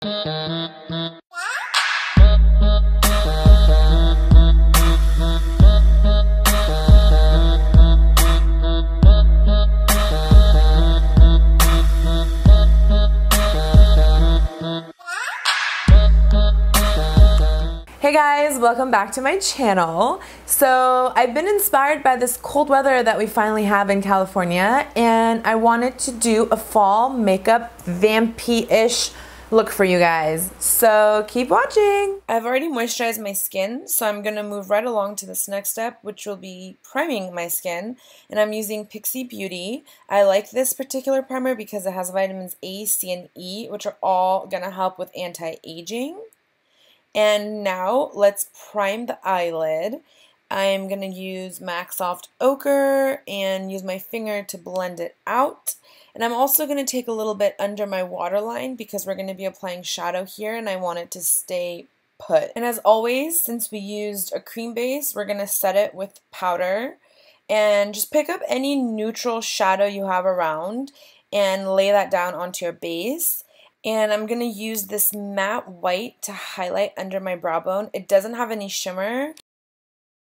Hey guys, welcome back to my channel. So I've been inspired by this cold weather that we finally have in California, and I wanted to do a fall makeup vampy-ish look for you guys. So keep watching. I've already moisturized my skin, so I'm gonna move right along to this next step, which will be priming my skin. And I'm using Pixie Beauty. I like this particular primer because it has vitamins A, C, and E, which are all gonna help with anti-aging. And now let's prime the eyelid. I'm going to use MAC Soft Ochre and use my finger to blend it out. And I'm also going to take a little bit under my waterline because we're going to be applying shadow here and I want it to stay put. And as always, since we used a cream base, we're going to set it with powder. And just pick up any neutral shadow you have around and lay that down onto your base. And I'm going to use this matte white to highlight under my brow bone. It doesn't have any shimmer.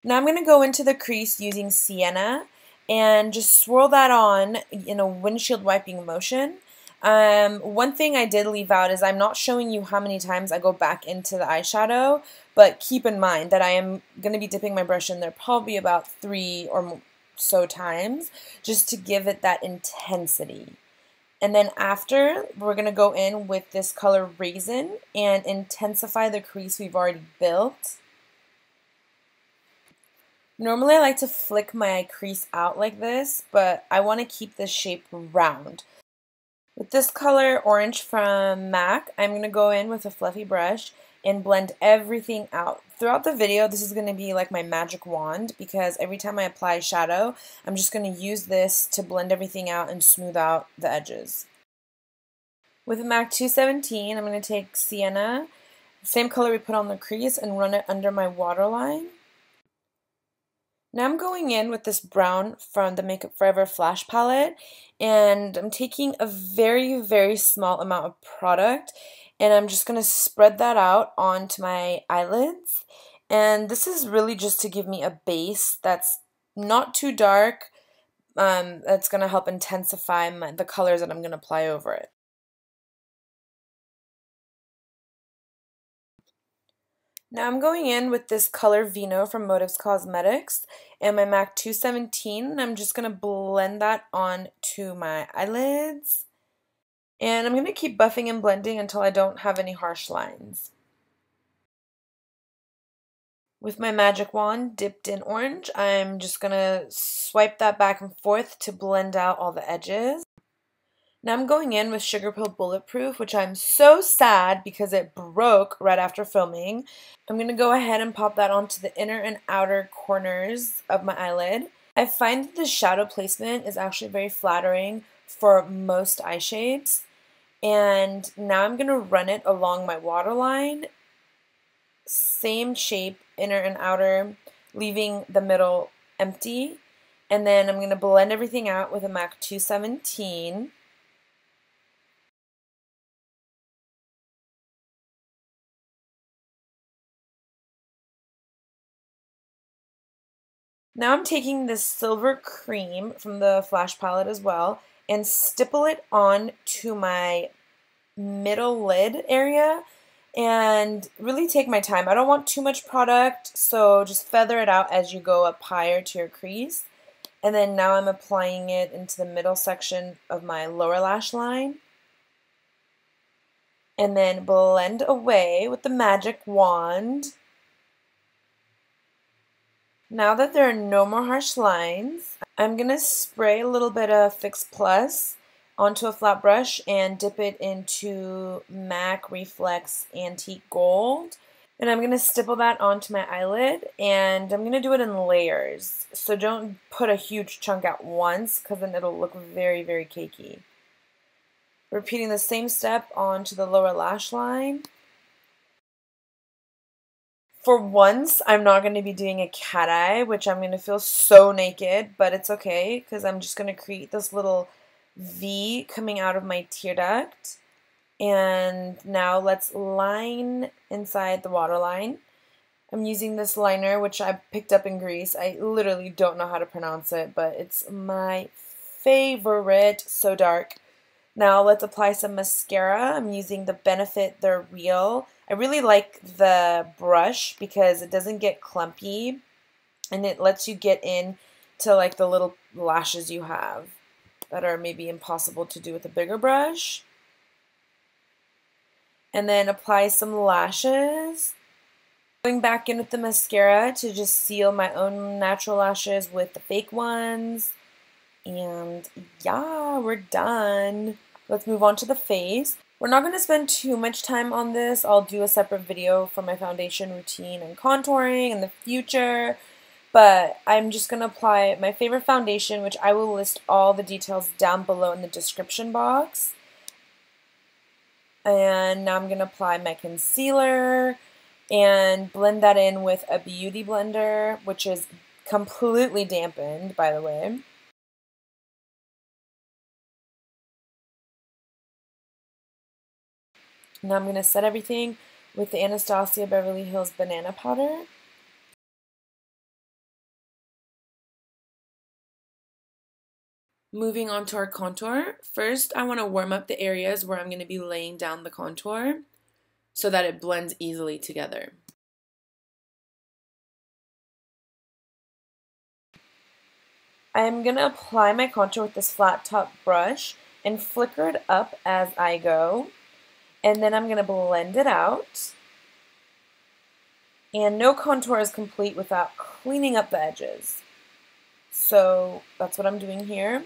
Now I'm going to go into the crease using sienna and just swirl that on in a windshield wiping motion. One thing I did leave out is I'm not showing you how many times I go back into the eyeshadow, but keep in mind that I am going to be dipping my brush in there probably about 3 or so times just to give it that intensity. And then after, we're going to go in with this color Raizin and intensify the crease we've already built. Normally I like to flick my crease out like this, but I want to keep this shape round. With this color Orange from MAC, I'm going to go in with a fluffy brush and blend everything out. Throughout the video, this is going to be like my magic wand because every time I apply shadow, I'm just going to use this to blend everything out and smooth out the edges. With MAC 217, I'm going to take Sienna, same color we put on the crease, and run it under my waterline. Now I'm going in with this brown from the Makeup Forever Flash palette, and I'm taking a very, very small amount of product, and I'm just going to spread that out onto my eyelids. And this is really just to give me a base that's not too dark, that's going to help intensify the colors that I'm going to apply over it. Now I'm going in with this color Vino from Motives Cosmetics and my MAC 217, and I'm just going to blend that onto my eyelids. And I'm going to keep buffing and blending until I don't have any harsh lines. With my magic wand dipped in orange, I'm just going to swipe that back and forth to blend out all the edges. Now I'm going in with Sugarpill Bulletproof, which I'm so sad because it broke right after filming. I'm going to go ahead and pop that onto the inner and outer corners of my eyelid. I find that the shadow placement is actually very flattering for most eye shapes. And now I'm going to run it along my waterline. Same shape, inner and outer, leaving the middle empty. And then I'm going to blend everything out with a MAC 217. Now I'm taking this silver cream from the Flash palette as well and stipple it on to my middle lid area and really take my time. I don't want too much product, so just feather it out as you go up higher to your crease. And then now I'm applying it into the middle section of my lower lash line. And then blend away with the magic wand. Now that there are no more harsh lines, I'm going to spray a little bit of Fix Plus onto a flat brush and dip it into MAC Reflex Antique Gold. And I'm going to stipple that onto my eyelid, and I'm going to do it in layers. So don't put a huge chunk at once because then it'll look very, very cakey. Repeating the same step onto the lower lash line. For once, I'm not going to be doing a cat eye, which I'm going to feel so naked, but it's okay because I'm just going to create this little V coming out of my tear duct. And now let's line inside the waterline. I'm using this liner, which I picked up in Greece. I literally don't know how to pronounce it, but it's my favorite. So dark. Now let's apply some mascara. I'm using the Benefit They're Real. I really like the brush because it doesn't get clumpy and it lets you get in to like the little lashes you have that are maybe impossible to do with a bigger brush. And then apply some lashes. Going back in with the mascara to just seal my own natural lashes with the fake ones. And yeah, we're done. Let's move on to the face. We're not going to spend too much time on this. I'll do a separate video for my foundation routine and contouring in the future. But I'm just going to apply my favorite foundation, which I will list all the details down below in the description box. And now I'm going to apply my concealer and blend that in with a beauty blender, which is completely dampened, by the way. Now I'm going to set everything with the Anastasia Beverly Hills Banana Powder. Moving on to our contour. First, I want to warm up the areas where I'm going to be laying down the contour so that it blends easily together. I'm going to apply my contour with this flat top brush and flicker it up as I go. And then I'm going to blend it out. And no contour is complete without cleaning up the edges. So that's what I'm doing here.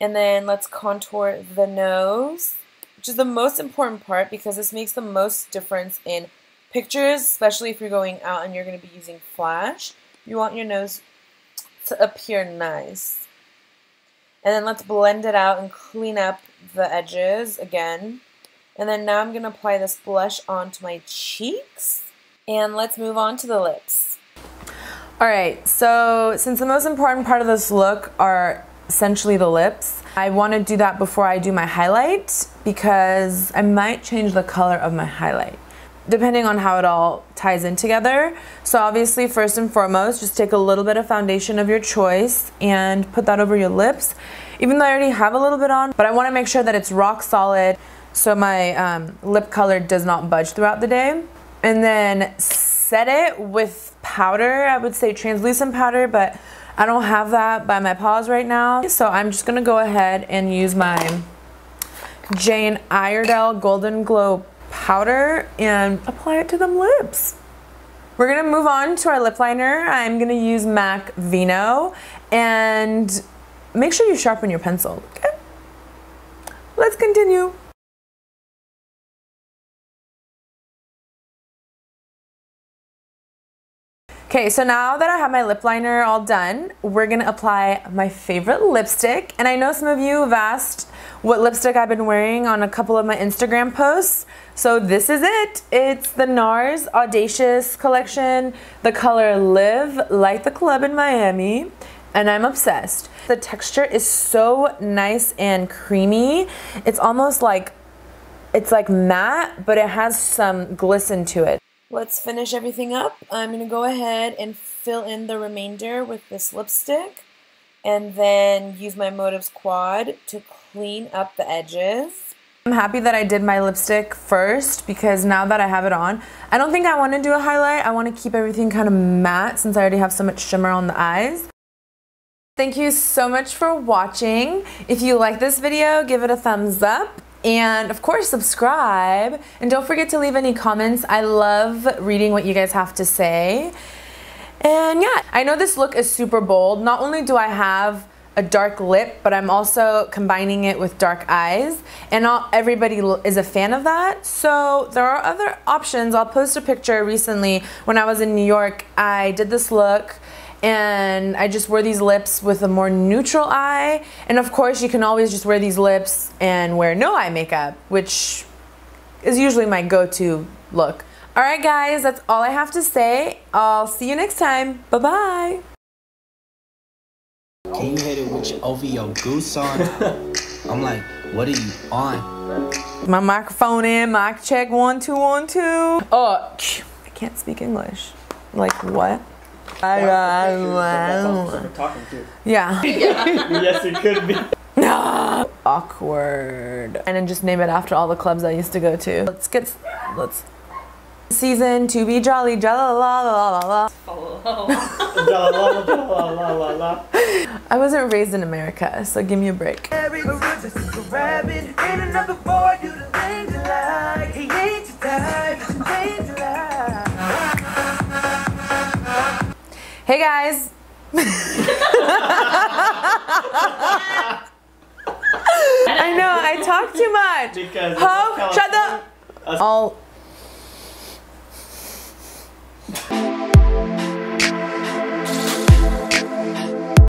And then let's contour the nose, which is the most important part because this makes the most difference in pictures, especially if you're going out and you're going to be using flash. You want your nose to appear nice. And then let's blend it out and clean up the edges again. And then now I'm going to apply this blush onto my cheeks. And let's move on to the lips. Alright, so since the most important part of this look are essentially the lips, I want to do that before I do my highlight because I might change the color of my highlight depending on how it all ties in together. So obviously, first and foremost, just take a little bit of foundation of your choice and put that over your lips. Even though I already have a little bit on, but I want to make sure that it's rock solid so my lip color does not budge throughout the day. And then set it with powder. I would say translucent powder, but I don't have that by my paws right now. So I'm just going to go ahead and use my Jane Iredale Golden Glow powder and apply it to them lips. We're going to move on to our lip liner. I'm going to use MAC Vino, and make sure you sharpen your pencil, okay? Let's continue. Okay, so now that I have my lip liner all done, we're gonna apply my favorite lipstick. And I know some of you have asked what lipstick I've been wearing on a couple of my Instagram posts. So this is it. It's the Nars Audacious collection, the color Live Like the Club in Miami, and I'm obsessed. The texture is so nice and creamy. It's almost like, it's like matte, but it has some glisten to it. Let's finish everything up. I'm going to go ahead and fill in the remainder with this lipstick and then use my Motives Quad to clean up the edges. I'm happy that I did my lipstick first because now that I have it on, I don't think I want to do a highlight. I want to keep everything kind of matte since I already have so much shimmer on the eyes. Thank you so much for watching. If you like this video, give it a thumbs up. And of course, subscribe. And don't forget to leave any comments. I love reading what you guys have to say. And yeah, I know this look is super bold. Not only do I have a dark lip, but I'm also combining it with dark eyes. And not everybody is a fan of that. So there are other options. I'll post a picture recently when I was in New York. I did this look and I just wear these lips with a more neutral eye. And of course, you can always just wear these lips and wear no eye makeup, which is usually my go-to look. All right, guys, that's all I have to say. I'll see you next time. Bye-bye. Can you hit it with your OVO goose on? I'm like... What are you on? My microphone in, mic check, 1 2 1 2. Oh, I can't speak English. Like what? Talking to. Yeah. Yes, it could be. Awkward. And then just name it after all the clubs I used to go to. Let's. Season to be jolly, jolly la la la la. I wasn't raised in America, so give me a break. Hey guys. I know, I talk too much. Because Ho, shut up.